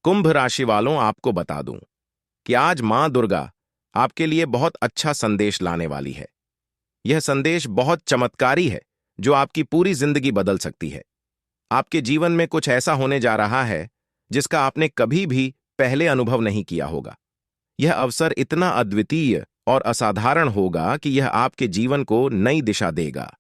कुंभ राशि वालों, आपको बता दूं कि आज मां दुर्गा आपके लिए बहुत अच्छा संदेश लाने वाली है। यह संदेश बहुत चमत्कारी है जो आपकी पूरी जिंदगी बदल सकती है। आपके जीवन में कुछ ऐसा होने जा रहा है जिसका आपने कभी भी पहले अनुभव नहीं किया होगा। यह अवसर इतना अद्वितीय और असाधारण होगा कि यह आपके जीवन को नई दिशा देगा।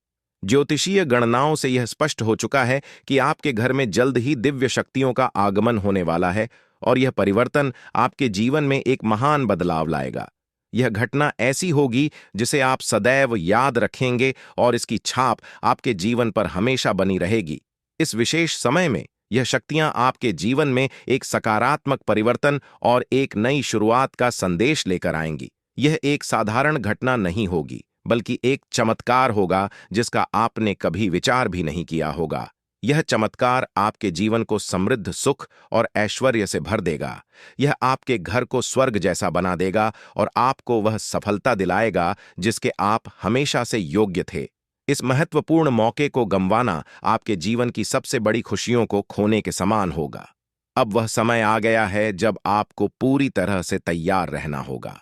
ज्योतिषीय गणनाओं से यह स्पष्ट हो चुका है कि आपके घर में जल्द ही दिव्य शक्तियों का आगमन होने वाला है और यह परिवर्तन आपके जीवन में एक महान बदलाव लाएगा। यह घटना ऐसी होगी जिसे आप सदैव याद रखेंगे और इसकी छाप आपके जीवन पर हमेशा बनी रहेगी। इस विशेष समय में यह शक्तियां आपके जीवन में एक सकारात्मक परिवर्तन और एक नई शुरुआत का संदेश लेकर आएंगी। यह एक साधारण घटना नहीं होगी, बल्कि एक चमत्कार होगा जिसका आपने कभी विचार भी नहीं किया होगा। यह चमत्कार आपके जीवन को समृद्ध सुख और ऐश्वर्य से भर देगा। यह आपके घर को स्वर्ग जैसा बना देगा और आपको वह सफलता दिलाएगा जिसके आप हमेशा से योग्य थे। इस महत्वपूर्ण मौके को गंवाना आपके जीवन की सबसे बड़ी खुशियों को खोने के समान होगा। अब वह समय आ गया है जब आपको पूरी तरह से तैयार रहना होगा।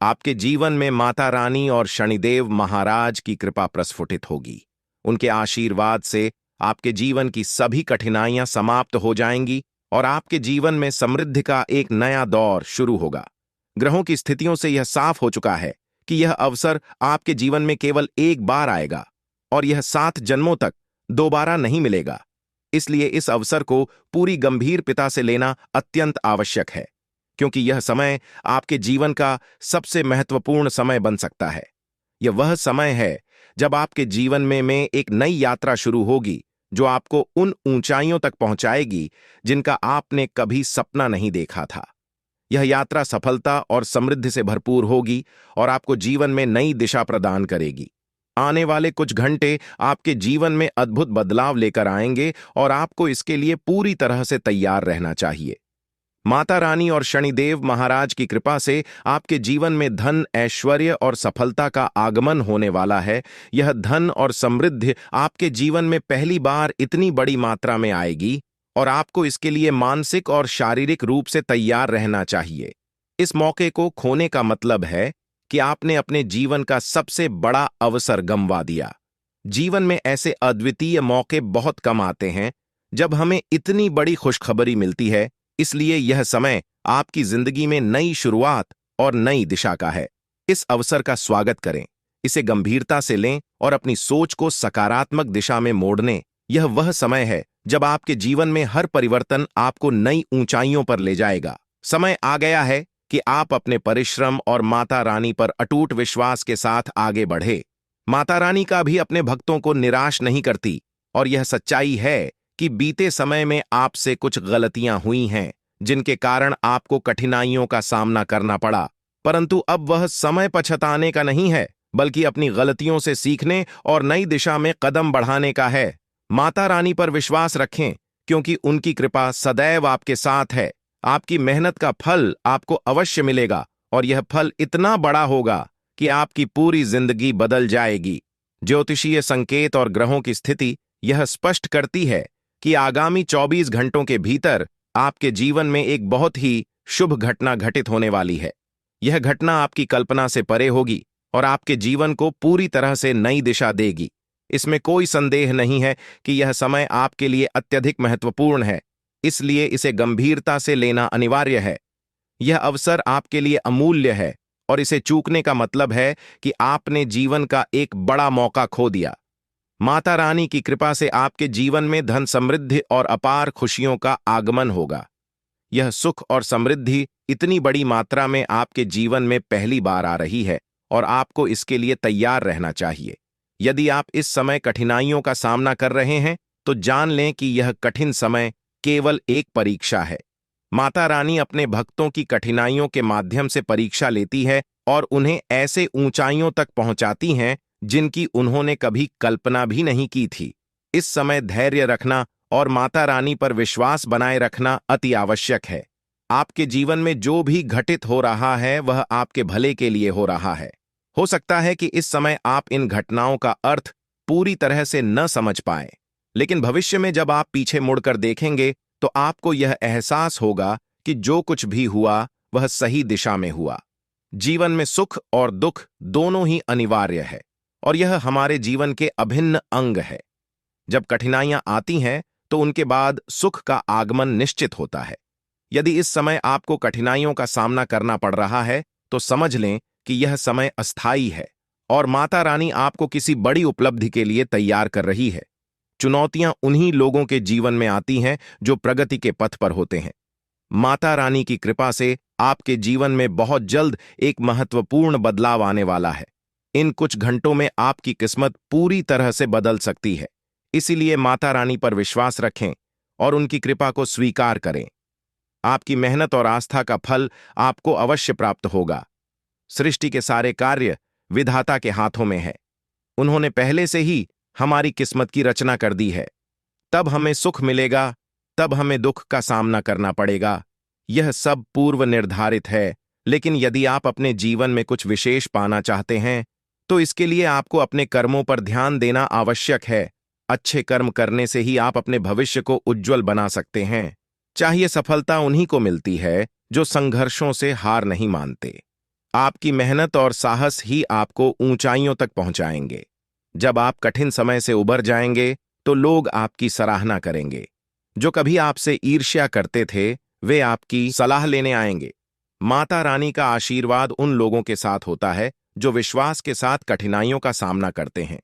आपके जीवन में माता रानी और शनिदेव महाराज की कृपा प्रस्फुटित होगी। उनके आशीर्वाद से आपके जीवन की सभी कठिनाइयां समाप्त हो जाएंगी और आपके जीवन में समृद्धि का एक नया दौर शुरू होगा। ग्रहों की स्थितियों से यह साफ हो चुका है कि यह अवसर आपके जीवन में केवल एक बार आएगा और यह 7 जन्मों तक दोबारा नहीं मिलेगा। इसलिए इस अवसर को पूरी गंभीरता से लेना अत्यंत आवश्यक है, क्योंकि यह समय आपके जीवन का सबसे महत्वपूर्ण समय बन सकता है। यह वह समय है जब आपके जीवन में एक नई यात्रा शुरू होगी जो आपको उन ऊंचाइयों तक पहुंचाएगी जिनका आपने कभी सपना नहीं देखा था। यह यात्रा सफलता और समृद्धि से भरपूर होगी और आपको जीवन में नई दिशा प्रदान करेगी। आने वाले कुछ घंटे आपके जीवन में अद्भुत बदलाव लेकर आएंगे और आपको इसके लिए पूरी तरह से तैयार रहना चाहिए। माता रानी और शनिदेव महाराज की कृपा से आपके जीवन में धन, ऐश्वर्य और सफलता का आगमन होने वाला है। यह धन और समृद्धि आपके जीवन में पहली बार इतनी बड़ी मात्रा में आएगी और आपको इसके लिए मानसिक और शारीरिक रूप से तैयार रहना चाहिए। इस मौके को खोने का मतलब है कि आपने अपने जीवन का सबसे बड़ा अवसर गंवा दिया। जीवन में ऐसे अद्वितीय मौके बहुत कम आते हैं जब हमें इतनी बड़ी खुशखबरी मिलती है। इसलिए यह समय आपकी जिंदगी में नई शुरुआत और नई दिशा का है। इस अवसर का स्वागत करें, इसे गंभीरता से लें और अपनी सोच को सकारात्मक दिशा में मोड़ने। यह वह समय है जब आपके जीवन में हर परिवर्तन आपको नई ऊंचाइयों पर ले जाएगा। समय आ गया है कि आप अपने परिश्रम और माता रानी पर अटूट विश्वास के साथ आगे बढ़े। माता रानी का भी अपने भक्तों को निराश नहीं करती और यह सच्चाई है कि बीते समय में आपसे कुछ गलतियां हुई हैं जिनके कारण आपको कठिनाइयों का सामना करना पड़ा। परंतु अब वह समय पछताने का नहीं है, बल्कि अपनी गलतियों से सीखने और नई दिशा में कदम बढ़ाने का है। माता रानी पर विश्वास रखें, क्योंकि उनकी कृपा सदैव आपके साथ है। आपकी मेहनत का फल आपको अवश्य मिलेगा और यह फल इतना बड़ा होगा कि आपकी पूरी जिंदगी बदल जाएगी। ज्योतिषीय संकेत और ग्रहों की स्थिति यह स्पष्ट करती है कि आगामी 24 घंटों के भीतर आपके जीवन में एक बहुत ही शुभ घटना घटित होने वाली है। यह घटना आपकी कल्पना से परे होगी और आपके जीवन को पूरी तरह से नई दिशा देगी। इसमें कोई संदेह नहीं है कि यह समय आपके लिए अत्यधिक महत्वपूर्ण है, इसलिए इसे गंभीरता से लेना अनिवार्य है। यह अवसर आपके लिए अमूल्य है और इसे चूकने का मतलब है कि आपने जीवन का एक बड़ा मौका खो दिया। माता रानी की कृपा से आपके जीवन में धन, समृद्धि और अपार खुशियों का आगमन होगा। यह सुख और समृद्धि इतनी बड़ी मात्रा में आपके जीवन में पहली बार आ रही है और आपको इसके लिए तैयार रहना चाहिए। यदि आप इस समय कठिनाइयों का सामना कर रहे हैं तो जान लें कि यह कठिन समय केवल एक परीक्षा है। माता रानी अपने भक्तों की कठिनाइयों के माध्यम से परीक्षा लेती है और उन्हें ऐसे ऊंचाइयों तक पहुंचाती हैं जिनकी उन्होंने कभी कल्पना भी नहीं की थी। इस समय धैर्य रखना और माता रानी पर विश्वास बनाए रखना अति आवश्यक है। आपके जीवन में जो भी घटित हो रहा है वह आपके भले के लिए हो रहा है। हो सकता है कि इस समय आप इन घटनाओं का अर्थ पूरी तरह से न समझ पाएं, लेकिन भविष्य में जब आप पीछे मुड़कर देखेंगे तो आपको यह एहसास होगा कि जो कुछ भी हुआ वह सही दिशा में हुआ। जीवन में सुख और दुख दोनों ही अनिवार्य है और यह हमारे जीवन के अभिन्न अंग है। जब कठिनाइयां आती हैं तो उनके बाद सुख का आगमन निश्चित होता है। यदि इस समय आपको कठिनाइयों का सामना करना पड़ रहा है तो समझ लें कि यह समय अस्थायी है और माता रानी आपको किसी बड़ी उपलब्धि के लिए तैयार कर रही है। चुनौतियां उन्हीं लोगों के जीवन में आती हैं जो प्रगति के पथ पर होते हैं। माता रानी की कृपा से आपके जीवन में बहुत जल्द एक महत्वपूर्ण बदलाव आने वाला है। इन कुछ घंटों में आपकी किस्मत पूरी तरह से बदल सकती है। इसीलिए माता रानी पर विश्वास रखें और उनकी कृपा को स्वीकार करें। आपकी मेहनत और आस्था का फल आपको अवश्य प्राप्त होगा। सृष्टि के सारे कार्य विधाता के हाथों में है। उन्होंने पहले से ही हमारी किस्मत की रचना कर दी है। तब हमें सुख मिलेगा, तब हमें दुख का सामना करना पड़ेगा। यह सब पूर्व निर्धारित है। लेकिन यदि आप अपने जीवन में कुछ विशेष पाना चाहते हैं तो इसके लिए आपको अपने कर्मों पर ध्यान देना आवश्यक है। अच्छे कर्म करने से ही आप अपने भविष्य को उज्जवल बना सकते हैं। चाहिए सफलता उन्हीं को मिलती है जो संघर्षों से हार नहीं मानते। आपकी मेहनत और साहस ही आपको ऊंचाइयों तक पहुंचाएंगे। जब आप कठिन समय से उबर जाएंगे तो लोग आपकी सराहना करेंगे। जो कभी आपसे ईर्ष्या करते थे वे आपकी सलाह लेने आएंगे। माता रानी का आशीर्वाद उन लोगों के साथ होता है जो विश्वास के साथ कठिनाइयों का सामना करते हैं।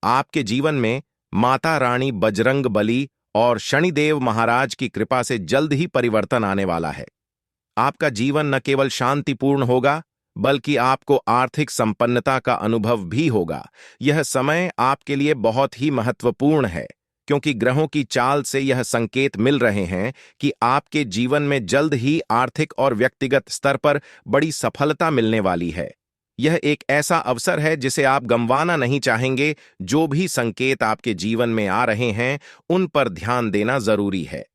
आपके जीवन में माता रानी बजरंग बली और शनिदेव महाराज की कृपा से जल्द ही परिवर्तन आने वाला है। आपका जीवन न केवल शांतिपूर्ण होगा बल्कि आपको आर्थिक संपन्नता का अनुभव भी होगा। यह समय आपके लिए बहुत ही महत्वपूर्ण है क्योंकि ग्रहों की चाल से यह संकेत मिल रहे हैं कि आपके जीवन में जल्द ही आर्थिक और व्यक्तिगत स्तर पर बड़ी सफलता मिलने वाली है। यह एक ऐसा अवसर है जिसे आप गंवाना नहीं चाहेंगे। जो भी संकेत आपके जीवन में आ रहे हैं उन पर ध्यान देना जरूरी है।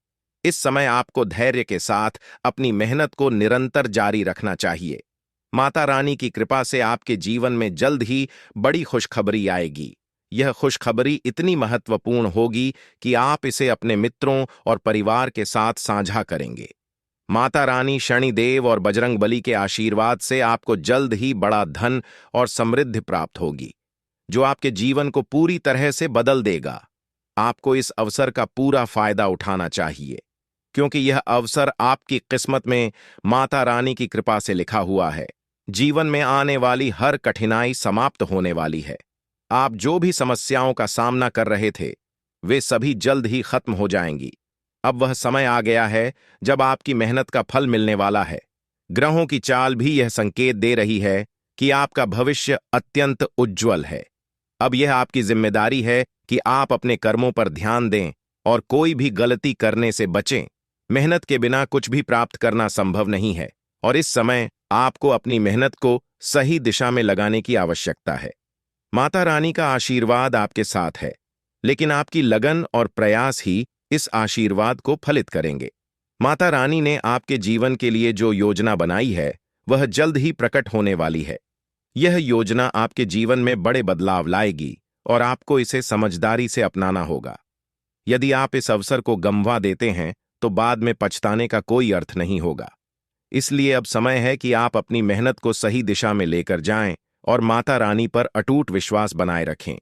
इस समय आपको धैर्य के साथ अपनी मेहनत को निरंतर जारी रखना चाहिए। माता रानी की कृपा से आपके जीवन में जल्द ही बड़ी खुशखबरी आएगी। यह खुशखबरी इतनी महत्वपूर्ण होगी कि आप इसे अपने मित्रों और परिवार के साथ साझा करेंगे। माता रानी शनिदेव और बजरंगबली के आशीर्वाद से आपको जल्द ही बड़ा धन और समृद्धि प्राप्त होगी जो आपके जीवन को पूरी तरह से बदल देगा। आपको इस अवसर का पूरा फायदा उठाना चाहिए क्योंकि यह अवसर आपकी किस्मत में माता रानी की कृपा से लिखा हुआ है। जीवन में आने वाली हर कठिनाई समाप्त होने वाली है। आप जो भी समस्याओं का सामना कर रहे थे वे सभी जल्द ही खत्म हो जाएंगी। अब वह समय आ गया है जब आपकी मेहनत का फल मिलने वाला है। ग्रहों की चाल भी यह संकेत दे रही है कि आपका भविष्य अत्यंत उज्जवल है। अब यह आपकी जिम्मेदारी है कि आप अपने कर्मों पर ध्यान दें और कोई भी गलती करने से बचें। मेहनत के बिना कुछ भी प्राप्त करना संभव नहीं है और इस समय आपको अपनी मेहनत को सही दिशा में लगाने की आवश्यकता है। माता रानी का आशीर्वाद आपके साथ है, लेकिन आपकी लगन और प्रयास ही इस आशीर्वाद को फलित करेंगे। माता रानी ने आपके जीवन के लिए जो योजना बनाई है वह जल्द ही प्रकट होने वाली है। यह योजना आपके जीवन में बड़े बदलाव लाएगी और आपको इसे समझदारी से अपनाना होगा। यदि आप इस अवसर को गंवा देते हैं तो बाद में पछताने का कोई अर्थ नहीं होगा। इसलिए अब समय है कि आप अपनी मेहनत को सही दिशा में लेकर जाएं और माता रानी पर अटूट विश्वास बनाए रखें।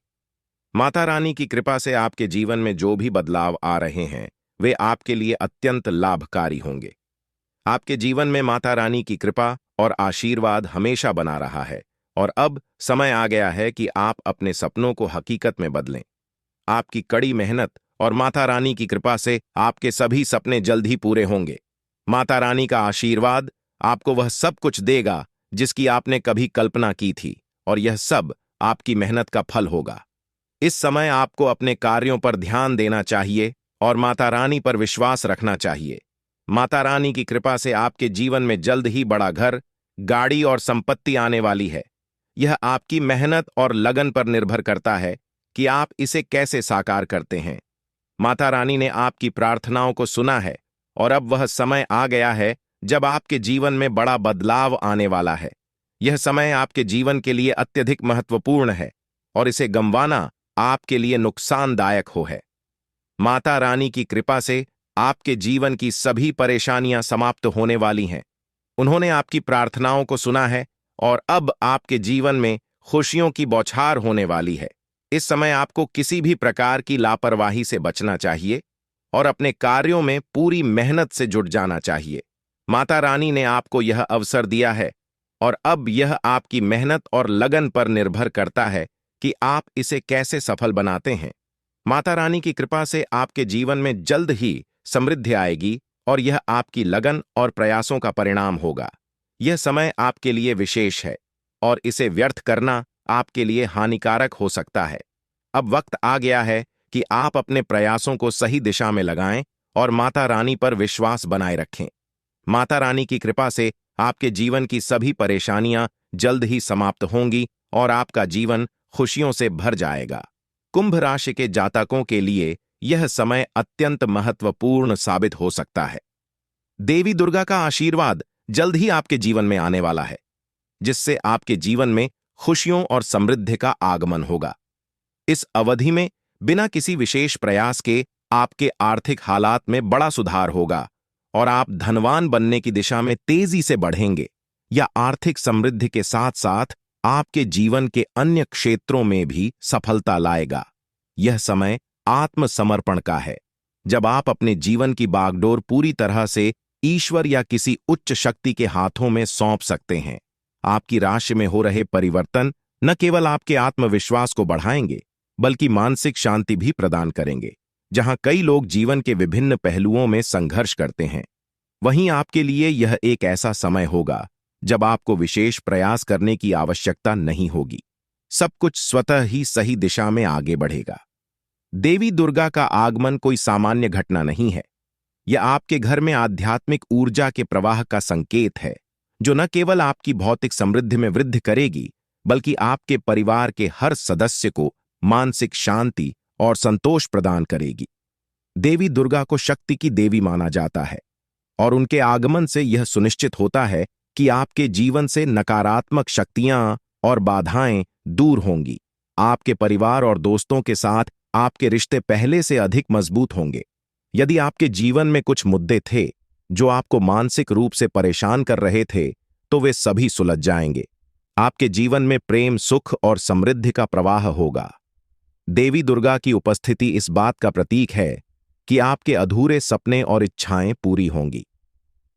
माता रानी की कृपा से आपके जीवन में जो भी बदलाव आ रहे हैं वे आपके लिए अत्यंत लाभकारी होंगे। आपके जीवन में माता रानी की कृपा और आशीर्वाद हमेशा बना रहा है और अब समय आ गया है कि आप अपने सपनों को हकीकत में बदलें। आपकी कड़ी मेहनत और माता रानी की कृपा से आपके सभी सपने जल्द ही पूरे होंगे। माता रानी का आशीर्वाद आपको वह सब कुछ देगा जिसकी आपने कभी कल्पना की थी और यह सब आपकी मेहनत का फल होगा। इस समय आपको अपने कार्यों पर ध्यान देना चाहिए और माता रानी पर विश्वास रखना चाहिए। माता रानी की कृपा से आपके जीवन में जल्द ही बड़ा घर, गाड़ी और संपत्ति आने वाली है। यह आपकी मेहनत और लगन पर निर्भर करता है कि आप इसे कैसे साकार करते हैं। माता रानी ने आपकी प्रार्थनाओं को सुना है और अब वह समय आ गया है जब आपके जीवन में बड़ा बदलाव आने वाला है। यह समय आपके जीवन के लिए अत्यधिक महत्वपूर्ण है और इसे गंवाना आपके लिए नुकसानदायक है। माता रानी की कृपा से आपके जीवन की सभी परेशानियां समाप्त होने वाली हैं। उन्होंने आपकी प्रार्थनाओं को सुना है और अब आपके जीवन में खुशियों की बौछार होने वाली है। इस समय आपको किसी भी प्रकार की लापरवाही से बचना चाहिए और अपने कार्यों में पूरी मेहनत से जुट जाना चाहिए। माता रानी ने आपको यह अवसर दिया है और अब यह आपकी मेहनत और लगन पर निर्भर करता है कि आप इसे कैसे सफल बनाते हैं। माता रानी की कृपा से आपके जीवन में जल्द ही समृद्धि आएगी और यह आपकी लगन और प्रयासों का परिणाम होगा। यह समय आपके लिए विशेष है और इसे व्यर्थ करना आपके लिए हानिकारक हो सकता है। अब वक्त आ गया है कि आप अपने प्रयासों को सही दिशा में लगाएं और माता रानी पर विश्वास बनाए रखें। माता रानी की कृपा से आपके जीवन की सभी परेशानियां जल्द ही समाप्त होंगी और आपका जीवन खुशियों से भर जाएगा। कुंभ राशि के जातकों के लिए यह समय अत्यंत महत्वपूर्ण साबित हो सकता है। देवी दुर्गा का आशीर्वाद जल्द ही आपके जीवन में आने वाला है, जिससे आपके जीवन में खुशियों और समृद्धि का आगमन होगा। इस अवधि में बिना किसी विशेष प्रयास के आपके आर्थिक हालात में बड़ा सुधार होगा और आप धनवान बनने की दिशा में तेजी से बढ़ेंगे। या आर्थिक समृद्धि के साथ साथ आपके जीवन के अन्य क्षेत्रों में भी सफलता लाएगा। यह समय आत्मसमर्पण का है, जब आप अपने जीवन की बागडोर पूरी तरह से ईश्वर या किसी उच्च शक्ति के हाथों में सौंप सकते हैं। आपकी राशि में हो रहे परिवर्तन न केवल आपके आत्मविश्वास को बढ़ाएंगे, बल्कि मानसिक शांति भी प्रदान करेंगे। जहां कई लोग जीवन के विभिन्न पहलुओं में संघर्ष करते हैं, वहीं आपके लिए यह एक ऐसा समय होगा जब आपको विशेष प्रयास करने की आवश्यकता नहीं होगी। सब कुछ स्वतः ही सही दिशा में आगे बढ़ेगा। देवी दुर्गा का आगमन कोई सामान्य घटना नहीं है। यह आपके घर में आध्यात्मिक ऊर्जा के प्रवाह का संकेत है, जो न केवल आपकी भौतिक समृद्धि में वृद्धि करेगी, बल्कि आपके परिवार के हर सदस्य को मानसिक शांति और संतोष प्रदान करेगी। देवी दुर्गा को शक्ति की देवी माना जाता है और उनके आगमन से यह सुनिश्चित होता है कि आपके जीवन से नकारात्मक शक्तियां और बाधाएं दूर होंगी। आपके परिवार और दोस्तों के साथ आपके रिश्ते पहले से अधिक मजबूत होंगे। यदि आपके जीवन में कुछ मुद्दे थे जो आपको मानसिक रूप से परेशान कर रहे थे, तो वे सभी सुलझ जाएंगे। आपके जीवन में प्रेम, सुख और समृद्धि का प्रवाह होगा। देवी दुर्गा की उपस्थिति इस बात का प्रतीक है कि आपके अधूरे सपने और इच्छाएं पूरी होंगी।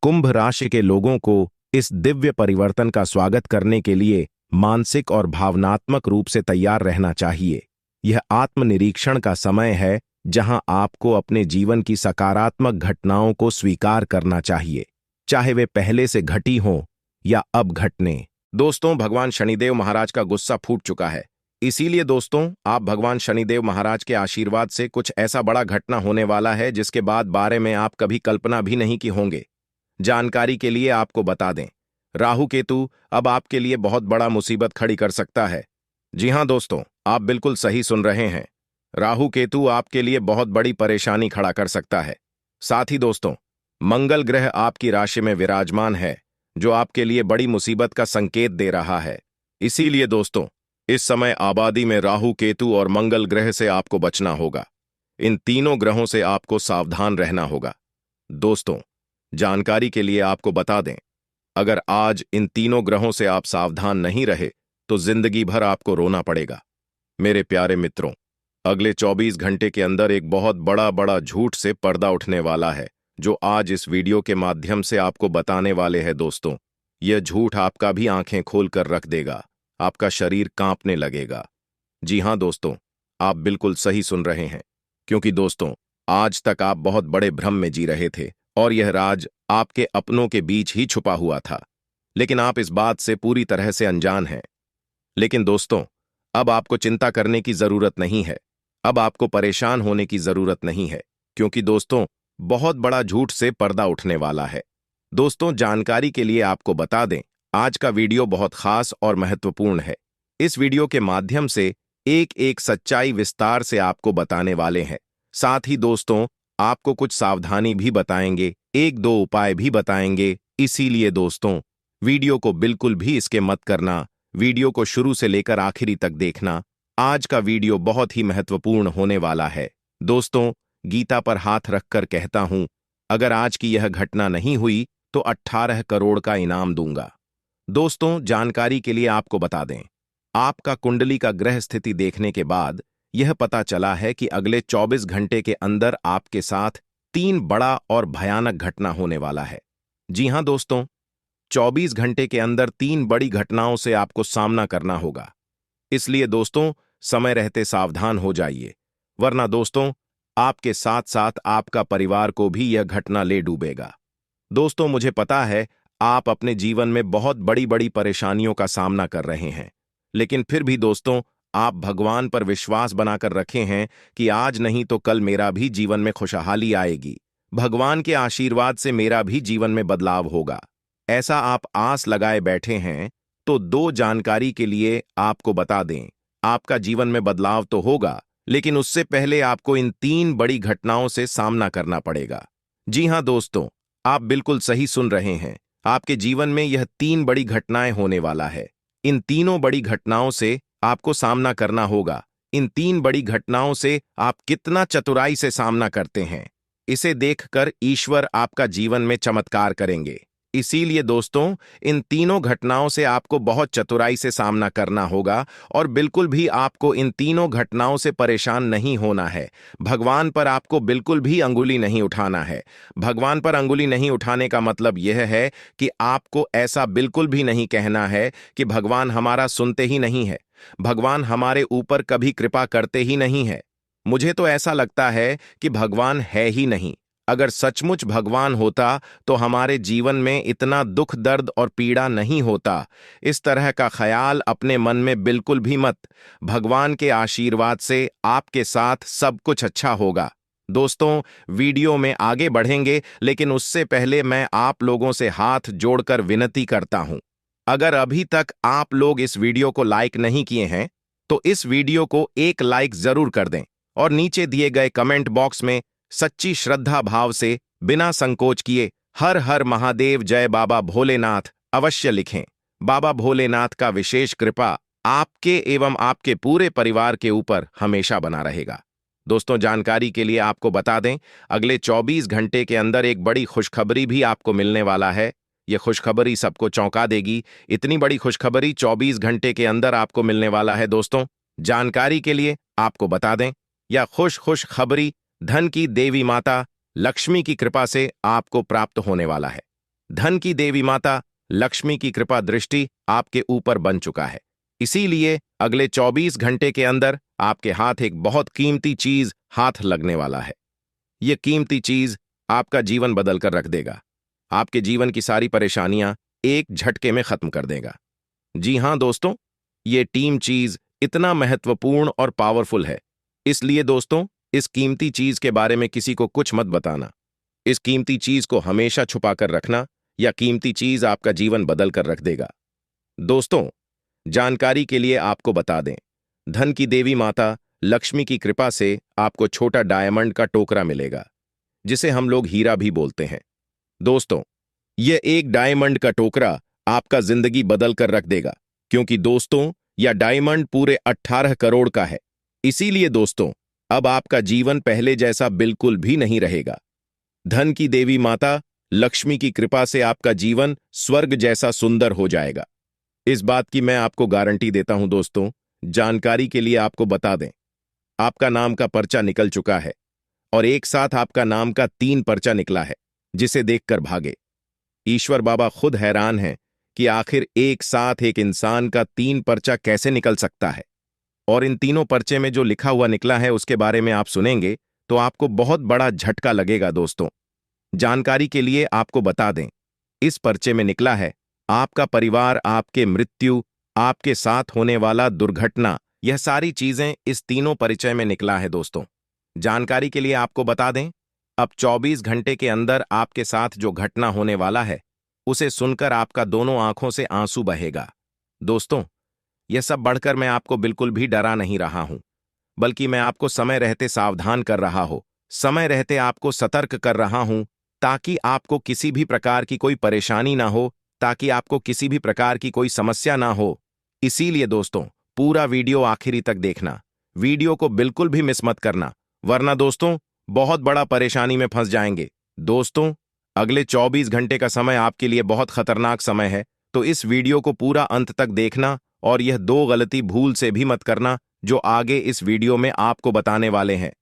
कुंभ राशि के लोगों को इस दिव्य परिवर्तन का स्वागत करने के लिए मानसिक और भावनात्मक रूप से तैयार रहना चाहिए। यह आत्मनिरीक्षण का समय है, जहां आपको अपने जीवन की सकारात्मक घटनाओं को स्वीकार करना चाहिए, चाहे वे पहले से घटी हों या अब घटने। दोस्तों, भगवान शनिदेव महाराज का गुस्सा फूट चुका है। इसीलिए दोस्तों, आप भगवान शनिदेव महाराज के आशीर्वाद से कुछ ऐसा बड़ा घटना होने वाला है जिसके बारे में आप कभी कल्पना भी नहीं की होंगे। जानकारी के लिए आपको बता दें, राहु केतु अब आपके लिए बहुत बड़ा मुसीबत खड़ी कर सकता है। जी हां दोस्तों, आप बिल्कुल सही सुन रहे हैं। राहु केतु आपके लिए बहुत बड़ी परेशानी खड़ा कर सकता है। साथ ही दोस्तों, मंगल ग्रह आपकी राशि में विराजमान है, जो आपके लिए बड़ी मुसीबत का संकेत दे रहा है। इसीलिए दोस्तों, इस समय आबादी में राहु केतु और मंगल ग्रह से आपको बचना होगा। इन तीनों ग्रहों से आपको सावधान रहना होगा। दोस्तों, जानकारी के लिए आपको बता दें, अगर आज इन तीनों ग्रहों से आप सावधान नहीं रहे तो जिंदगी भर आपको रोना पड़ेगा। मेरे प्यारे मित्रों, अगले 24 घंटे के अंदर एक बहुत बड़ा झूठ से पर्दा उठने वाला है, जो आज इस वीडियो के माध्यम से आपको बताने वाले हैं। दोस्तों, यह झूठ आपका भी आंखें खोल कर रख देगा। आपका शरीर कांपने लगेगा। जी हां दोस्तों, आप बिल्कुल सही सुन रहे हैं, क्योंकि दोस्तों, आज तक आप बहुत बड़े भ्रम में जी रहे थे और यह राज आपके अपनों के बीच ही छुपा हुआ था, लेकिन आप इस बात से पूरी तरह से अनजान हैं। लेकिन दोस्तों, अब आपको चिंता करने की जरूरत नहीं है। अब आपको परेशान होने की जरूरत नहीं है, क्योंकि दोस्तों, बहुत बड़ा झूठ से पर्दा उठने वाला है। दोस्तों, जानकारी के लिए आपको बता दें, आज का वीडियो बहुत खास और महत्वपूर्ण है। इस वीडियो के माध्यम से एक एक सच्चाई विस्तार से आपको बताने वाले हैं। साथ ही दोस्तों, आपको कुछ सावधानी भी बताएंगे, एक दो उपाय भी बताएंगे। इसीलिए दोस्तों, वीडियो को बिल्कुल भी स्किप मत करना। वीडियो को शुरू से लेकर आखिरी तक देखना। आज का वीडियो बहुत ही महत्वपूर्ण होने वाला है। दोस्तों, गीता पर हाथ रखकर कहता हूं, अगर आज की यह घटना नहीं हुई तो 18 करोड़ का इनाम दूंगा। दोस्तों, जानकारी के लिए आपको बता दें, आपका कुंडली का ग्रह स्थिति देखने के बाद यह पता चला है कि अगले 24 घंटे के अंदर आपके साथ 3 बड़ा और भयानक घटना होने वाला है। जी हां दोस्तों, 24 घंटे के अंदर 3 बड़ी घटनाओं से आपको सामना करना होगा। इसलिए दोस्तों, समय रहते सावधान हो जाइए, वरना दोस्तों आपके साथ साथ आपका परिवार को भी यह घटना ले डूबेगा। दोस्तों, मुझे पता है आप अपने जीवन में बहुत बड़ी बड़ी परेशानियों का सामना कर रहे हैं, लेकिन फिर भी दोस्तों आप भगवान पर विश्वास बनाकर रखे हैं कि आज नहीं तो कल मेरा भी जीवन में खुशहाली आएगी, भगवान के आशीर्वाद से मेरा भी जीवन में बदलाव होगा, ऐसा आप आस लगाए बैठे हैं। तो 2 जानकारी के लिए आपको बता दें, आपका जीवन में बदलाव तो होगा, लेकिन उससे पहले आपको इन 3 बड़ी घटनाओं से सामना करना पड़ेगा। जी हां दोस्तों, आप बिल्कुल सही सुन रहे हैं, आपके जीवन में यह 3 बड़ी घटनाएं होने वाला है। इन तीनों बड़ी घटनाओं से आपको सामना करना होगा। इन 3 बड़ी घटनाओं से आप कितना चतुराई से सामना करते हैं, इसे देखकर ईश्वर आपका जीवन में चमत्कार करेंगे। इसीलिए दोस्तों, इन तीनों घटनाओं से आपको बहुत चतुराई से सामना करना होगा और बिल्कुल भी आपको इन तीनों घटनाओं से परेशान नहीं होना है। भगवान पर आपको बिल्कुल भी अंगुली नहीं उठाना है। भगवान पर अंगुली नहीं उठाने का मतलब यह है कि आपको ऐसा बिल्कुल भी नहीं कहना है कि भगवान हमारा सुनते ही नहीं है, भगवान हमारे ऊपर कभी कृपा करते ही नहीं है। मुझे तो ऐसा लगता है कि भगवान है ही नहीं। अगर सचमुच भगवान होता तो हमारे जीवन में इतना दुख दर्द और पीड़ा नहीं होता। इस तरह का ख्याल अपने मन में बिल्कुल भी मत। भगवान के आशीर्वाद से आपके साथ सब कुछ अच्छा होगा। दोस्तों, वीडियो में आगे बढ़ेंगे, लेकिन उससे पहले मैं आप लोगों से हाथ जोड़कर विनती करता हूं, अगर अभी तक आप लोग इस वीडियो को लाइक नहीं किए हैं तो इस वीडियो को एक लाइक जरूर कर दें और नीचे दिए गए कमेंट बॉक्स में सच्ची श्रद्धा भाव से बिना संकोच किए हर हर महादेव जय बाबा भोलेनाथ अवश्य लिखें। बाबा भोलेनाथ का विशेष कृपा आपके एवं आपके पूरे परिवार के ऊपर हमेशा बना रहेगा। दोस्तों, जानकारी के लिए आपको बता दें, अगले 24 घंटे के अंदर एक बड़ी खुशखबरी भी आपको मिलने वाला है। यह खुशखबरी सबको चौंका देगी। इतनी बड़ी खुशखबरी 24 घंटे के अंदर आपको मिलने वाला है। दोस्तों, जानकारी के लिए आपको बता दें, यह खुश खबरी धन की देवी माता लक्ष्मी की कृपा से आपको प्राप्त होने वाला है। धन की देवी माता लक्ष्मी की कृपा दृष्टि आपके ऊपर बन चुका है। इसीलिए अगले 24 घंटे के अंदर आपके हाथ एक बहुत कीमती चीज हाथ लगने वाला है। यह कीमती चीज आपका जीवन बदल कर रख देगा। आपके जीवन की सारी परेशानियां एक झटके में खत्म कर देगा। जी हां दोस्तों, यह टीम चीज इतना महत्वपूर्ण और पावरफुल है, इसलिए दोस्तों इस कीमती चीज के बारे में किसी को कुछ मत बताना। इस कीमती चीज को हमेशा छुपा कर रखना, या कीमती चीज आपका जीवन बदल कर रख देगा। दोस्तों, जानकारी के लिए आपको बता दें, धन की देवी माता लक्ष्मी की कृपा से आपको छोटा डायमंड का टोकरा मिलेगा, जिसे हम लोग हीरा भी बोलते हैं। दोस्तों, यह एक डायमंड का टोकरा आपका जिंदगी बदल कर रख देगा, क्योंकि दोस्तों यह डायमंड पूरे 18 करोड़ का है। इसीलिए दोस्तों अब आपका जीवन पहले जैसा बिल्कुल भी नहीं रहेगा। धन की देवी माता लक्ष्मी की कृपा से आपका जीवन स्वर्ग जैसा सुंदर हो जाएगा। इस बात की मैं आपको गारंटी देता हूं। दोस्तों, जानकारी के लिए आपको बता दें, आपका नाम का पर्चा निकल चुका है और एक साथ आपका नाम का 3 पर्चा निकला है, जिसे देखकर भागे। ईश्वर बाबा खुद हैरान हैं कि आखिर एक साथ एक इंसान का 3 पर्चा कैसे निकल सकता है। और इन तीनों पर्चे में जो लिखा हुआ निकला है उसके बारे में आप सुनेंगे तो आपको बहुत बड़ा झटका लगेगा। दोस्तों, जानकारी के लिए आपको बता दें, इस पर्चे में निकला है आपका परिवार, आपके मृत्यु, आपके साथ होने वाला दुर्घटना, यह सारी चीजें इस तीनों परिचय में निकला है। दोस्तों, जानकारी के लिए आपको बता दें, अब 24 घंटे के अंदर आपके साथ जो घटना होने वाला है उसे सुनकर आपका दोनों आंखों से आंसू बहेगा। दोस्तों, यह सब बढ़कर मैं आपको बिल्कुल भी डरा नहीं रहा हूं, बल्कि मैं आपको समय रहते सावधान कर रहा हूं, समय रहते आपको सतर्क कर रहा हूं, ताकि आपको किसी भी प्रकार की कोई परेशानी ना हो, ताकि आपको किसी भी प्रकार की कोई समस्या ना हो। इसीलिए दोस्तों पूरा वीडियो आखिरी तक देखना, वीडियो को बिल्कुल भी मिस मत करना, वरना दोस्तों बहुत बड़ा परेशानी में फंस जाएंगे। दोस्तों, अगले 24 घंटे का समय आपके लिए बहुत खतरनाक समय है, तो इस वीडियो को पूरा अंत तक देखना और यह दो गलती भूल से भी मत करना जो आगे इस वीडियो में आपको बताने वाले हैं।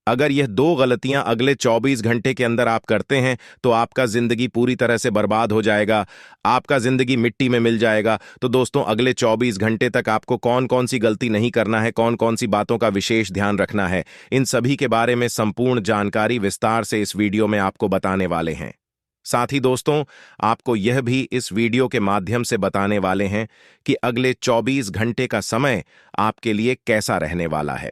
अगर यह दो गलतियां अगले 24 घंटे के अंदर आप करते हैं तो आपका जिंदगी पूरी तरह से बर्बाद हो जाएगा, आपका जिंदगी मिट्टी में मिल जाएगा। तो दोस्तों, अगले 24 घंटे तक आपको कौन कौन सी गलती नहीं करना है, कौन कौन सी बातों का विशेष ध्यान रखना है, इन सभी के बारे में संपूर्ण जानकारी विस्तार से इस वीडियो में आपको बताने वाले हैं। साथ ही दोस्तों, आपको यह भी इस वीडियो के माध्यम से बताने वाले हैं कि अगले 24 घंटे का समय आपके लिए कैसा रहने वाला है।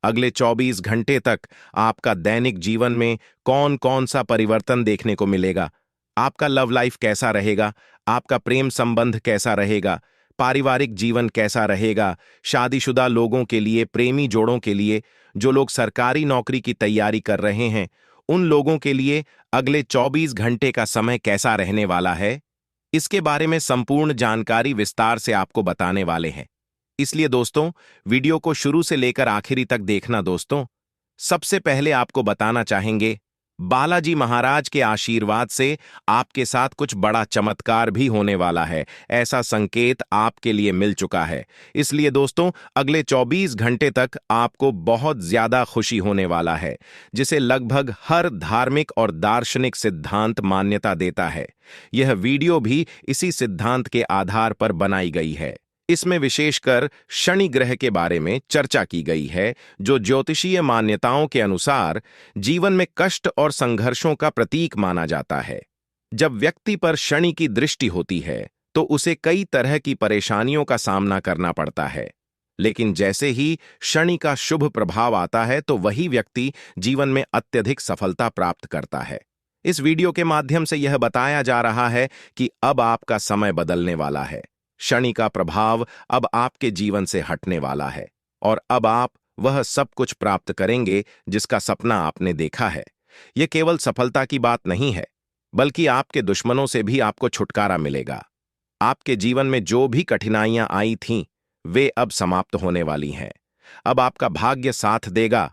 अगले 24 घंटे तक आपका दैनिक जीवन में कौन कौन सा परिवर्तन देखने को मिलेगा, आपका लव लाइफ कैसा रहेगा, आपका प्रेम संबंध कैसा रहेगा, पारिवारिक जीवन कैसा रहेगा, शादीशुदा लोगों के लिए, प्रेमी जोड़ों के लिए, जो लोग सरकारी नौकरी की तैयारी कर रहे हैं, उन लोगों के लिए अगले 24 घंटे का समय कैसा रहने वाला है, इसके बारे में संपूर्ण जानकारी विस्तार से आपको बताने वाले हैं। इसलिए दोस्तों, वीडियो को शुरू से लेकर आखिरी तक देखना। दोस्तों, सबसे पहले आपको बताना चाहेंगे, बालाजी महाराज के आशीर्वाद से आपके साथ कुछ बड़ा चमत्कार भी होने वाला है, ऐसा संकेत आपके लिए मिल चुका है। इसलिए दोस्तों, अगले 24 घंटे तक आपको बहुत ज्यादा खुशी होने वाला है, जिसे लगभग हर धार्मिक और दार्शनिक सिद्धांत मान्यता देता है। यह वीडियो भी इसी सिद्धांत के आधार पर बनाई गई है। इसमें विशेषकर शनि ग्रह के बारे में चर्चा की गई है, जो ज्योतिषीय मान्यताओं के अनुसार जीवन में कष्ट और संघर्षों का प्रतीक माना जाता है। जब व्यक्ति पर शनि की दृष्टि होती है तो उसे कई तरह की परेशानियों का सामना करना पड़ता है, लेकिन जैसे ही शनि का शुभ प्रभाव आता है तो वही व्यक्ति जीवन में अत्यधिक सफलता प्राप्त करता है। इस वीडियो के माध्यम से यह बताया जा रहा है कि अब आपका समय बदलने वाला है। शनि का प्रभाव अब आपके जीवन से हटने वाला है और अब आप वह सब कुछ प्राप्त करेंगे जिसका सपना आपने देखा है। यह केवल सफलता की बात नहीं है, बल्कि आपके दुश्मनों से भी आपको छुटकारा मिलेगा। आपके जीवन में जो भी कठिनाइयां आई थीं, वे अब समाप्त होने वाली हैं। अब आपका भाग्य साथ देगा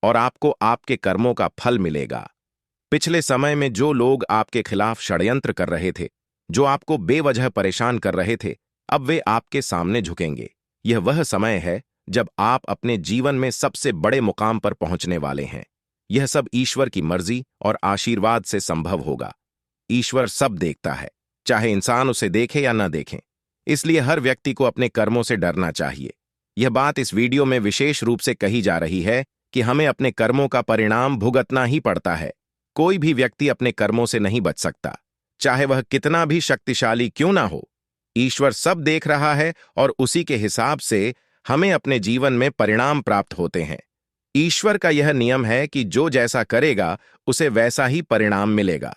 और आपको आपके कर्मों का फल मिलेगा। पिछले समय में जो लोग आपके खिलाफ षड्यंत्र कर रहे थे, जो आपको बेवजह परेशान कर रहे थे, अब वे आपके सामने झुकेंगे। यह वह समय है जब आप अपने जीवन में सबसे बड़े मुकाम पर पहुंचने वाले हैं। यह सब ईश्वर की मर्जी और आशीर्वाद से संभव होगा। ईश्वर सब देखता है, चाहे इंसान उसे देखे या न देखें। इसलिए हर व्यक्ति को अपने कर्मों से डरना चाहिए। यह बात इस वीडियो में विशेष रूप से कही जा रही है कि हमें अपने कर्मों का परिणाम भुगतना ही पड़ता है। कोई भी व्यक्ति अपने कर्मों से नहीं बच सकता, चाहे वह कितना भी शक्तिशाली क्यों ना हो। ईश्वर सब देख रहा है और उसी के हिसाब से हमें अपने जीवन में परिणाम प्राप्त होते हैं। ईश्वर का यह नियम है कि जो जैसा करेगा उसे वैसा ही परिणाम मिलेगा।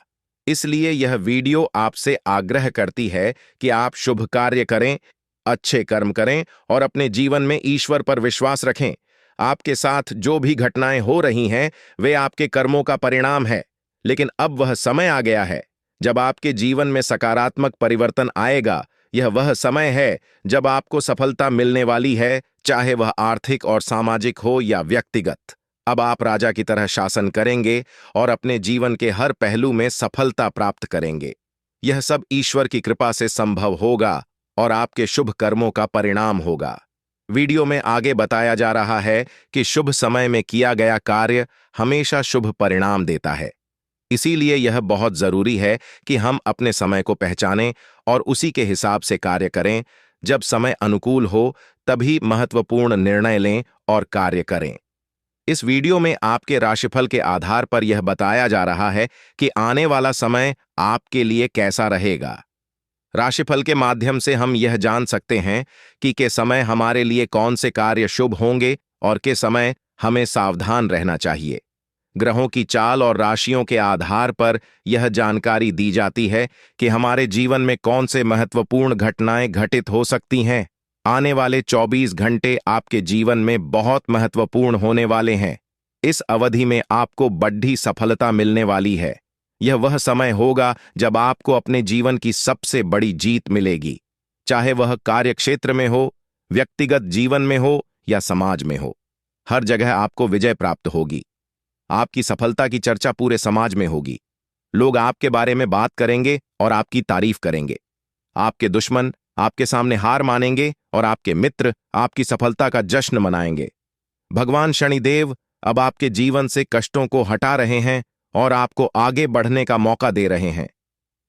इसलिए यह वीडियो आपसे आग्रह करती है कि आप शुभ कार्य करें, अच्छे कर्म करें और अपने जीवन में ईश्वर पर विश्वास रखें। आपके साथ जो भी घटनाएं हो रही हैं, वे आपके कर्मों का परिणाम है, लेकिन अब वह समय आ गया है जब आपके जीवन में सकारात्मक परिवर्तन आएगा। यह वह समय है जब आपको सफलता मिलने वाली है, चाहे वह आर्थिक और सामाजिक हो या व्यक्तिगत। अब आप राजा की तरह शासन करेंगे और अपने जीवन के हर पहलू में सफलता प्राप्त करेंगे। यह सब ईश्वर की कृपा से संभव होगा और आपके शुभ कर्मों का परिणाम होगा। वीडियो में आगे बताया जा रहा है कि शुभ समय में किया गया कार्य हमेशा शुभ परिणाम देता है। इसीलिए यह बहुत जरूरी है कि हम अपने समय को पहचानें और उसी के हिसाब से कार्य करें। जब समय अनुकूल हो तभी महत्वपूर्ण निर्णय लें और कार्य करें। इस वीडियो में आपके राशिफल के आधार पर यह बताया जा रहा है कि आने वाला समय आपके लिए कैसा रहेगा। राशिफल के माध्यम से हम यह जान सकते हैं कि के समय हमारे लिए कौन से कार्य शुभ होंगे और के समय हमें सावधान रहना चाहिए। ग्रहों की चाल और राशियों के आधार पर यह जानकारी दी जाती है कि हमारे जीवन में कौन से महत्वपूर्ण घटनाएं घटित हो सकती हैं। आने वाले 24 घंटे आपके जीवन में बहुत महत्वपूर्ण होने वाले हैं। इस अवधि में आपको बड़ी सफलता मिलने वाली है। यह वह समय होगा जब आपको अपने जीवन की सबसे बड़ी जीत मिलेगी, चाहे वह कार्यक्षेत्र में हो, व्यक्तिगत जीवन में हो या समाज में हो। हर जगह आपको विजय प्राप्त होगी। आपकी सफलता की चर्चा पूरे समाज में होगी। लोग आपके बारे में बात करेंगे और आपकी तारीफ करेंगे। आपके दुश्मन आपके सामने हार मानेंगे और आपके मित्र आपकी सफलता का जश्न मनाएंगे। भगवान शनिदेव अब आपके जीवन से कष्टों को हटा रहे हैं और आपको आगे बढ़ने का मौका दे रहे हैं।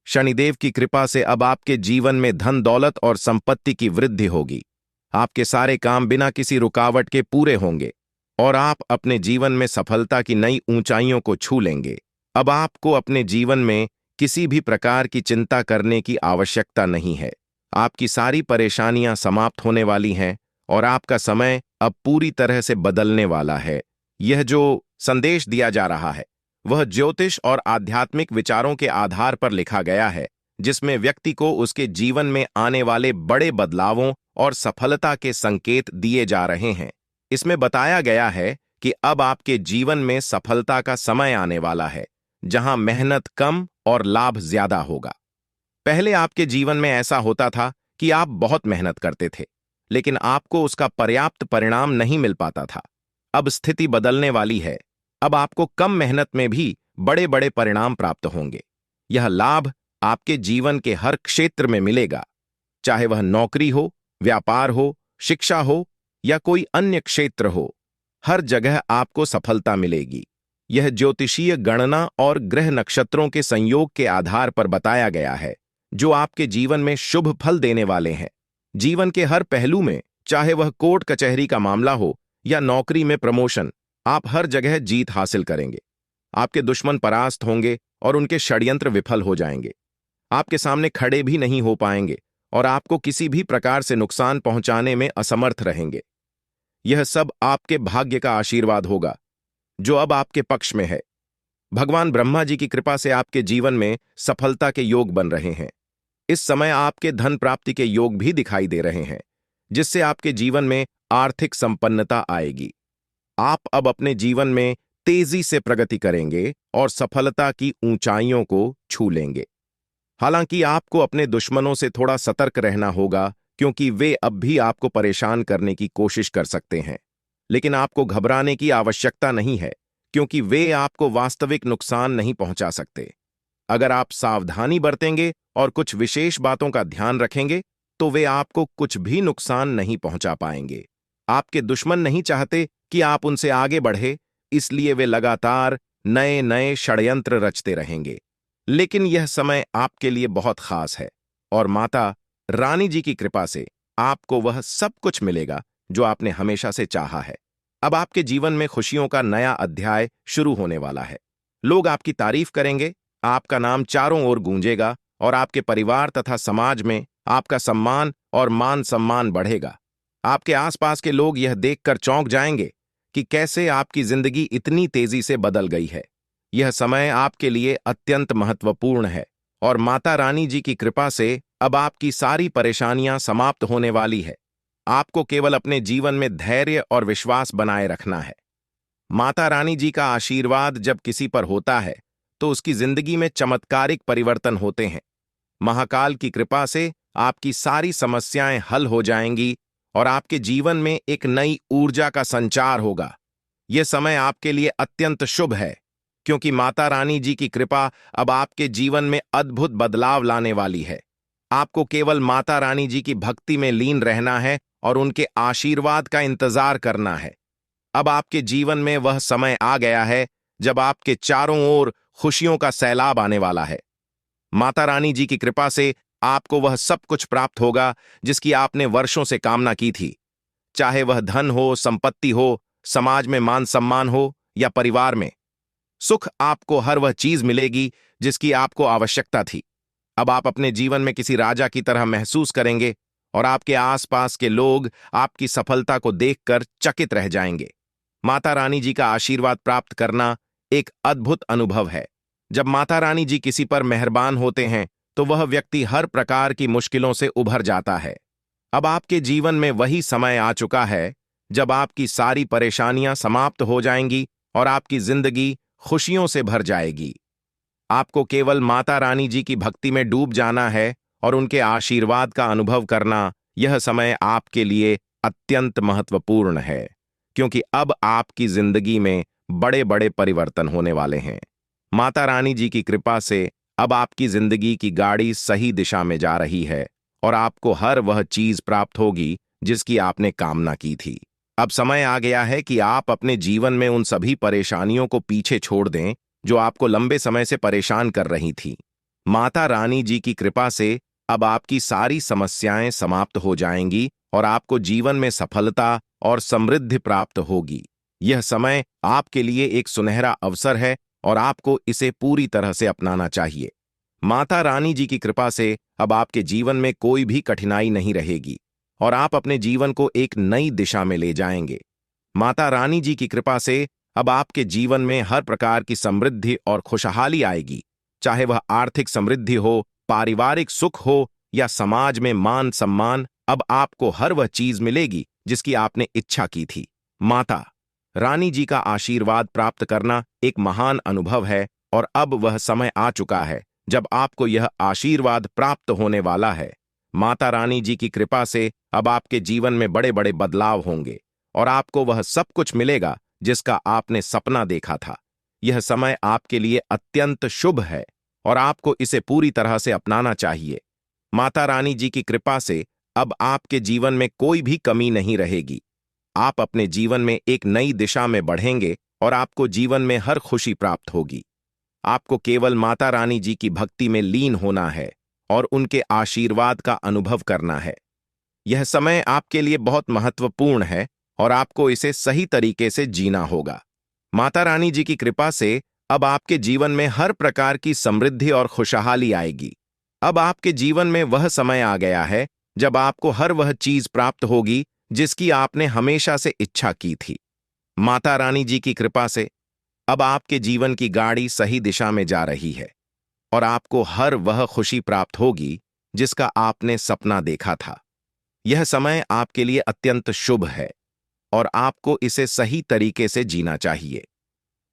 शनिदेव की कृपा से अब आपके जीवन में धन दौलत और संपत्ति की वृद्धि होगी। आपके सारे काम बिना किसी रुकावट के पूरे होंगे और आप अपने जीवन में सफलता की नई ऊंचाइयों को छू लेंगे। अब आपको अपने जीवन में किसी भी प्रकार की चिंता करने की आवश्यकता नहीं है। आपकी सारी परेशानियां समाप्त होने वाली हैं और आपका समय अब पूरी तरह से बदलने वाला है। यह जो संदेश दिया जा रहा है वह ज्योतिष और आध्यात्मिक विचारों के आधार पर लिखा गया है, जिसमें व्यक्ति को उसके जीवन में आने वाले बड़े बदलावों और सफलता के संकेत दिए जा रहे हैं। इसमें बताया गया है कि अब आपके जीवन में सफलता का समय आने वाला है, जहां मेहनत कम और लाभ ज्यादा होगा। पहले आपके जीवन में ऐसा होता था कि आप बहुत मेहनत करते थे, लेकिन आपको उसका पर्याप्त परिणाम नहीं मिल पाता था। अब स्थिति बदलने वाली है। अब आपको कम मेहनत में भी बड़े बड़े परिणाम प्राप्त होंगे। यह लाभ आपके जीवन के हर क्षेत्र में मिलेगा, चाहे वह नौकरी हो, व्यापार हो, शिक्षा हो या कोई अन्य क्षेत्र हो। हर जगह आपको सफलता मिलेगी। यह ज्योतिषीय गणना और ग्रह नक्षत्रों के संयोग के आधार पर बताया गया है, जो आपके जीवन में शुभ फल देने वाले हैं। जीवन के हर पहलू में, चाहे वह कोर्ट कचहरी का मामला हो या नौकरी में प्रमोशन, आप हर जगह जीत हासिल करेंगे। आपके दुश्मन परास्त होंगे और उनके षड्यंत्र विफल हो जाएंगे। आपके सामने खड़े भी नहीं हो पाएंगे और आपको किसी भी प्रकार से नुकसान पहुंचाने में असमर्थ रहेंगे। यह सब आपके भाग्य का आशीर्वाद होगा, जो अब आपके पक्ष में है। भगवान ब्रह्मा जी की कृपा से आपके जीवन में सफलता के योग बन रहे हैं। इस समय आपके धन प्राप्ति के योग भी दिखाई दे रहे हैं, जिससे आपके जीवन में आर्थिक संपन्नता आएगी। आप अब अपने जीवन में तेजी से प्रगति करेंगे और सफलता की ऊंचाइयों को छू लेंगे। हालांकि आपको अपने दुश्मनों से थोड़ा सतर्क रहना होगा, क्योंकि वे अब भी आपको परेशान करने की कोशिश कर सकते हैं। लेकिन आपको घबराने की आवश्यकता नहीं है, क्योंकि वे आपको वास्तविक नुकसान नहीं पहुंचा सकते। अगर आप सावधानी बरतेंगे और कुछ विशेष बातों का ध्यान रखेंगे, तो वे आपको कुछ भी नुकसान नहीं पहुंचा पाएंगे। आपके दुश्मन नहीं चाहते कि आप उनसे आगे बढ़े, इसलिए वे लगातार नए नए षड्यंत्र रचते रहेंगे। लेकिन यह समय आपके लिए बहुत खास है और माता रानी जी की कृपा से आपको वह सब कुछ मिलेगा जो आपने हमेशा से चाहा है। अब आपके जीवन में खुशियों का नया अध्याय शुरू होने वाला है। लोग आपकी तारीफ करेंगे, आपका नाम चारों ओर गूंजेगा और आपके परिवार तथा समाज में आपका सम्मान और मान सम्मान बढ़ेगा। आपके आसपास के लोग यह देखकर चौंक जाएंगे कि कैसे आपकी जिंदगी इतनी तेजी से बदल गई है। यह समय आपके लिए अत्यंत महत्वपूर्ण है और माता रानी जी की कृपा से अब आपकी सारी परेशानियां समाप्त होने वाली है। आपको केवल अपने जीवन में धैर्य और विश्वास बनाए रखना है। माता रानी जी का आशीर्वाद जब किसी पर होता है तो उसकी जिंदगी में चमत्कारिक परिवर्तन होते हैं। महाकाल की कृपा से आपकी सारी समस्याएं हल हो जाएंगी और आपके जीवन में एक नई ऊर्जा का संचार होगा। यह समय आपके लिए अत्यंत शुभ है, क्योंकि माता रानी जी की कृपा अब आपके जीवन में अद्भुत बदलाव लाने वाली है। आपको केवल माता रानी जी की भक्ति में लीन रहना है और उनके आशीर्वाद का इंतजार करना है। अब आपके जीवन में वह समय आ गया है जब आपके चारों ओर खुशियों का सैलाब आने वाला है। माता रानी जी की कृपा से आपको वह सब कुछ प्राप्त होगा जिसकी आपने वर्षों से कामना की थी, चाहे वह धन हो, संपत्ति हो, समाज में मान सम्मान हो या परिवार में। सुख आपको हर वह चीज मिलेगी जिसकी आपको आवश्यकता थी। अब आप अपने जीवन में किसी राजा की तरह महसूस करेंगे और आपके आसपास के लोग आपकी सफलता को देखकर चकित रह जाएंगे। माता रानी जी का आशीर्वाद प्राप्त करना एक अद्भुत अनुभव है। जब माता रानी जी किसी पर मेहरबान होते हैं तो वह व्यक्ति हर प्रकार की मुश्किलों से उभर जाता है। अब आपके जीवन में वही समय आ चुका है जब आपकी सारी परेशानियां समाप्त हो जाएंगी और आपकी जिंदगी खुशियों से भर जाएगी। आपको केवल माता रानी जी की भक्ति में डूब जाना है और उनके आशीर्वाद का अनुभव करना। यह समय आपके लिए अत्यंत महत्वपूर्ण है, क्योंकि अब आपकी जिंदगी में बड़े बड़े परिवर्तन होने वाले हैं। माता रानी जी की कृपा से अब आपकी जिंदगी की गाड़ी सही दिशा में जा रही है और आपको हर वह चीज प्राप्त होगी जिसकी आपने कामना की थी। अब समय आ गया है कि आप अपने जीवन में उन सभी परेशानियों को पीछे छोड़ दें जो आपको लंबे समय से परेशान कर रही थी। माता रानी जी की कृपा से अब आपकी सारी समस्याएं समाप्त हो जाएंगी और आपको जीवन में सफलता और समृद्धि प्राप्त होगी। यह समय आपके लिए एक सुनहरा अवसर है और आपको इसे पूरी तरह से अपनाना चाहिए। माता रानी जी की कृपा से अब आपके जीवन में कोई भी कठिनाई नहीं रहेगी और आप अपने जीवन को एक नई दिशा में ले जाएंगे। माता रानी जी की कृपा से अब आपके जीवन में हर प्रकार की समृद्धि और खुशहाली आएगी, चाहे वह आर्थिक समृद्धि हो, पारिवारिक सुख हो या समाज में मान सम्मान। अब आपको हर वह चीज मिलेगी जिसकी आपने इच्छा की थी। माता रानी जी का आशीर्वाद प्राप्त करना एक महान अनुभव है और अब वह समय आ चुका है जब आपको यह आशीर्वाद प्राप्त होने वाला है। माता रानी जी की कृपा से अब आपके जीवन में बड़े बड़े बदलाव होंगे और आपको वह सब कुछ मिलेगा जिसका आपने सपना देखा था। यह समय आपके लिए अत्यंत शुभ है और आपको इसे पूरी तरह से अपनाना चाहिए। माता रानी जी की कृपा से अब आपके जीवन में कोई भी कमी नहीं रहेगी। आप अपने जीवन में एक नई दिशा में बढ़ेंगे और आपको जीवन में हर खुशी प्राप्त होगी। आपको केवल माता रानी जी की भक्ति में लीन होना है और उनके आशीर्वाद का अनुभव करना है। यह समय आपके लिए बहुत महत्वपूर्ण है और आपको इसे सही तरीके से जीना होगा। माता रानी जी की कृपा से अब आपके जीवन में हर प्रकार की समृद्धि और खुशहाली आएगी। अब आपके जीवन में वह समय आ गया है जब आपको हर वह चीज प्राप्त होगी जिसकी आपने हमेशा से इच्छा की थी। माता रानी जी की कृपा से अब आपके जीवन की गाड़ी सही दिशा में जा रही है और आपको हर वह खुशी प्राप्त होगी जिसका आपने सपना देखा था। यह समय आपके लिए अत्यंत शुभ है और आपको इसे सही तरीके से जीना चाहिए।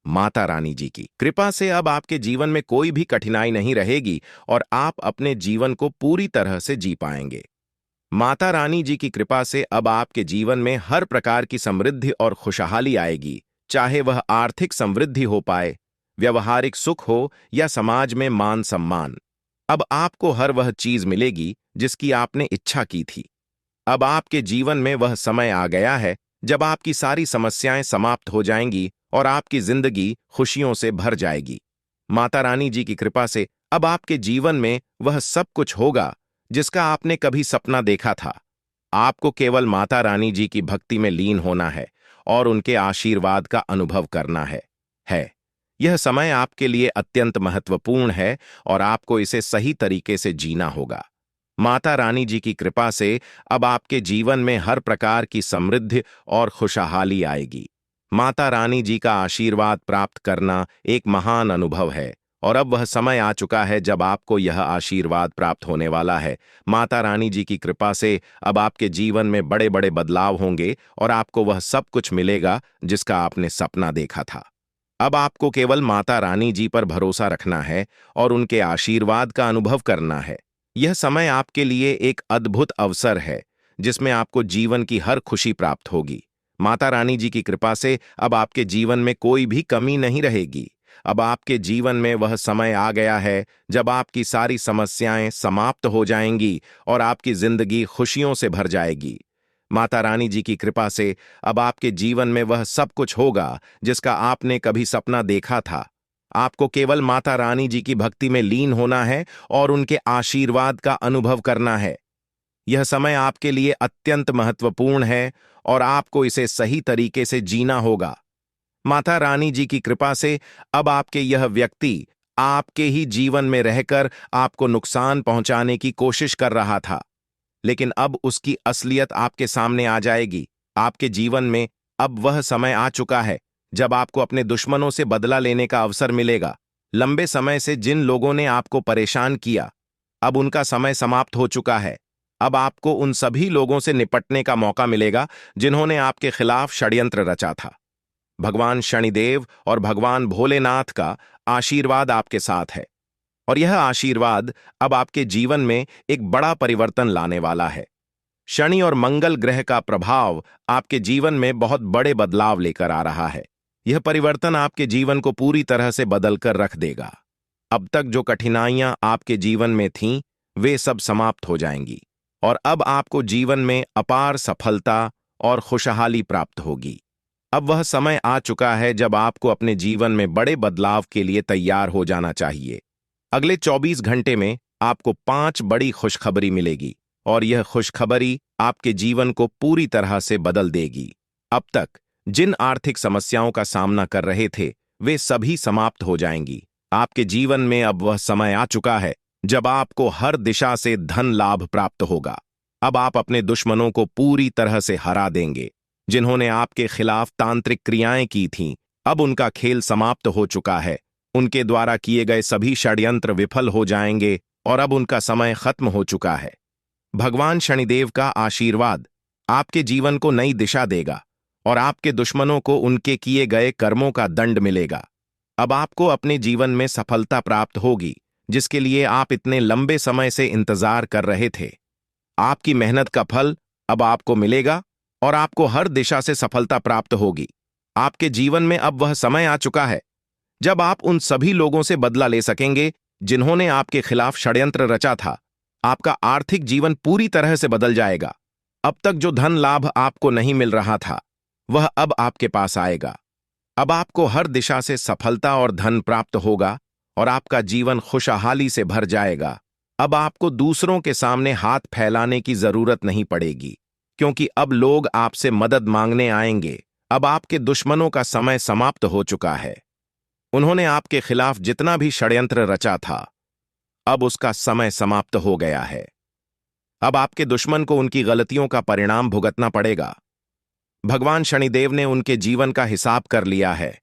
माता रानी जी की कृपा से अब आपके जीवन में कोई भी कठिनाई नहीं रहेगी और आप अपने जीवन को पूरी तरह से जी पाएंगे। माता रानी जी की कृपा से अब आपके जीवन में हर प्रकार की समृद्धि और खुशहाली आएगी, चाहे वह आर्थिक समृद्धि हो पाए, व्यवहारिक सुख हो या समाज में मान सम्मान। अब आपको हर वह चीज मिलेगी जिसकी आपने इच्छा की थी। अब आपके जीवन में वह समय आ गया है जब आपकी सारी समस्याएं समाप्त हो जाएंगी और आपकी जिंदगी खुशियों से भर जाएगी। माता रानी जी की कृपा से अब आपके जीवन में वह सब कुछ होगा जिसका आपने कभी सपना देखा था। आपको केवल माता रानी जी की भक्ति में लीन होना है और उनके आशीर्वाद का अनुभव करना है। यह समय आपके लिए अत्यंत महत्वपूर्ण है और आपको इसे सही तरीके से जीना होगा। माता रानी जी की कृपा से अब आपके जीवन में हर प्रकार की समृद्धि और खुशहाली आएगी। माता रानी जी का आशीर्वाद प्राप्त करना एक महान अनुभव है और अब वह समय आ चुका है जब आपको यह आशीर्वाद प्राप्त होने वाला है। माता रानी जी की कृपा से अब आपके जीवन में बड़े बड़े बदलाव होंगे और आपको वह सब कुछ मिलेगा जिसका आपने सपना देखा था। अब आपको केवल माता रानी जी पर भरोसा रखना है और उनके आशीर्वाद का अनुभव करना है। यह समय आपके लिए एक अद्भुत अवसर है जिसमें आपको जीवन की हर खुशी प्राप्त होगी। माता रानी जी की कृपा से अब आपके जीवन में कोई भी कमी नहीं रहेगी। अब आपके जीवन में वह समय आ गया है जब आपकी सारी समस्याएं समाप्त हो जाएंगी और आपकी जिंदगी खुशियों से भर जाएगी। माता रानी जी की कृपा से अब आपके जीवन में वह सब कुछ होगा जिसका आपने कभी सपना देखा था। आपको केवल माता रानी जी की भक्ति में लीन होना है और उनके आशीर्वाद का अनुभव करना है। यह समय आपके लिए अत्यंत महत्वपूर्ण है और आपको इसे सही तरीके से जीना होगा। माता रानी जी की कृपा से अब आपके यह व्यक्ति आपके ही जीवन में रहकर आपको नुकसान पहुंचाने की कोशिश कर रहा था, लेकिन अब उसकी असलियत आपके सामने आ जाएगी। आपके जीवन में अब वह समय आ चुका है जब आपको अपने दुश्मनों से बदला लेने का अवसर मिलेगा। लंबे समय से जिन लोगों ने आपको परेशान किया, अब उनका समय समाप्त हो चुका है। अब आपको उन सभी लोगों से निपटने का मौका मिलेगा जिन्होंने आपके खिलाफ षड्यंत्र रचा था। भगवान शनिदेव और भगवान भोलेनाथ का आशीर्वाद आपके साथ है और यह आशीर्वाद अब आपके जीवन में एक बड़ा परिवर्तन लाने वाला है। शनि और मंगल ग्रह का प्रभाव आपके जीवन में बहुत बड़े बदलाव लेकर आ रहा है। यह परिवर्तन आपके जीवन को पूरी तरह से बदल कर रख देगा। अब तक जो कठिनाइयां आपके जीवन में थीं, वे सब समाप्त हो जाएंगी और अब आपको जीवन में अपार सफलता और खुशहाली प्राप्त होगी। अब वह समय आ चुका है जब आपको अपने जीवन में बड़े बदलाव के लिए तैयार हो जाना चाहिए। अगले 24 घंटे में आपको 5 बड़ी खुशखबरी मिलेगी और यह खुशखबरी आपके जीवन को पूरी तरह से बदल देगी। अब तक जिन आर्थिक समस्याओं का सामना कर रहे थे, वे सभी समाप्त हो जाएंगी। आपके जीवन में अब वह समय आ चुका है जब आपको हर दिशा से धन लाभ प्राप्त होगा। अब आप अपने दुश्मनों को पूरी तरह से हरा देंगे। जिन्होंने आपके खिलाफ तांत्रिक क्रियाएं की थीं, अब उनका खेल समाप्त हो चुका है। उनके द्वारा किए गए सभी षड्यंत्र विफल हो जाएंगे और अब उनका समय खत्म हो चुका है। भगवान शनिदेव का आशीर्वाद आपके जीवन को नई दिशा देगा और आपके दुश्मनों को उनके किए गए कर्मों का दंड मिलेगा। अब आपको अपने जीवन में सफलता प्राप्त होगी, जिसके लिए आप इतने लंबे समय से इंतजार कर रहे थे। आपकी मेहनत का फल अब आपको मिलेगा और आपको हर दिशा से सफलता प्राप्त होगी। आपके जीवन में अब वह समय आ चुका है जब आप उन सभी लोगों से बदला ले सकेंगे जिन्होंने आपके खिलाफ षड्यंत्र रचा था। आपका आर्थिक जीवन पूरी तरह से बदल जाएगा। अब तक जो धन लाभ आपको नहीं मिल रहा था, वह अब आपके पास आएगा। अब आपको हर दिशा से सफलता और धन प्राप्त होगा और आपका जीवन खुशहाली से भर जाएगा। अब आपको दूसरों के सामने हाथ फैलाने की जरूरत नहीं पड़ेगी, क्योंकि अब लोग आपसे मदद मांगने आएंगे। अब आपके दुश्मनों का समय समाप्त हो चुका है। उन्होंने आपके खिलाफ जितना भी षड्यंत्र रचा था, अब उसका समय समाप्त हो गया है। अब आपके दुश्मन को उनकी गलतियों का परिणाम भुगतना पड़ेगा। भगवान शनिदेव ने उनके जीवन का हिसाब कर लिया है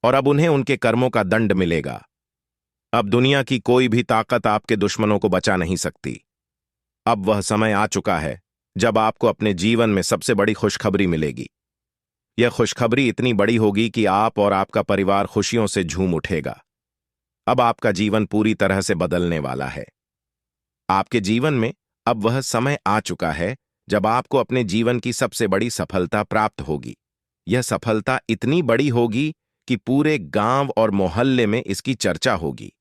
और अब उन्हें उनके कर्मों का दंड मिलेगा। अब दुनिया की कोई भी ताकत आपके दुश्मनों को बचा नहीं सकती। अब वह समय आ चुका है जब आपको अपने जीवन में सबसे बड़ी खुशखबरी मिलेगी। यह खुशखबरी इतनी बड़ी होगी कि आप और आपका परिवार खुशियों से झूम उठेगा। अब आपका जीवन पूरी तरह से बदलने वाला है। आपके जीवन में अब वह समय आ चुका है जब आपको अपने जीवन की सबसे बड़ी सफलता प्राप्त होगी। यह सफलता इतनी बड़ी होगी कि पूरे गांव और मोहल्ले में इसकी चर्चा होगी।